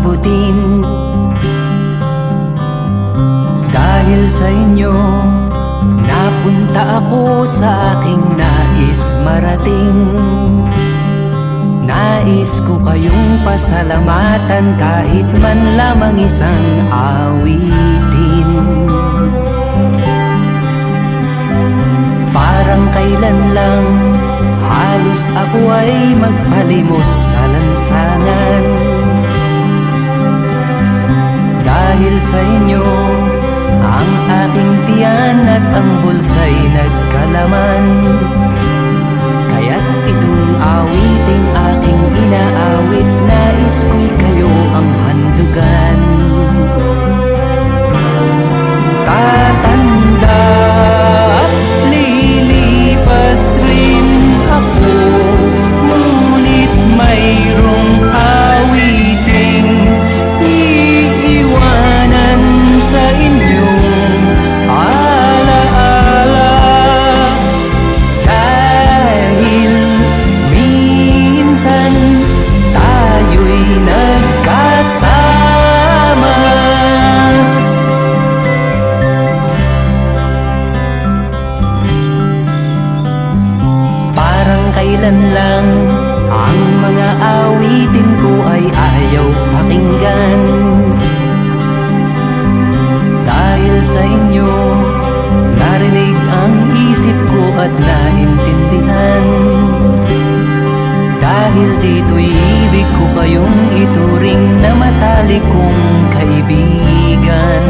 aabutin. Dahil sa inyo, napunta ako sa aking nais marating. Nais ko kayong pasalamatan kahit man lamang isang awitin. Parang kailan lang halos ako ay magpalimos sa lansangan. Dahil sa inyo, ang aking tiyan at ang bulsa'y nagkalaman. Kaya't itong awiting aking inaawit, nais ko'y kayo ang handugan. Tatanda at lilipas rin ako, ngunit mayroong awiting iiwanan sa inyong alaala. Dahil minsan tayo'y nagkasama. Parang kailan lang ang mga awitin ko ay ayaw pakinggan. Dahil sa inyo, narinig ang isip ko at naintindihan. Dahil dito'y ibig ko kayong ituring na matalik kong kaibigan.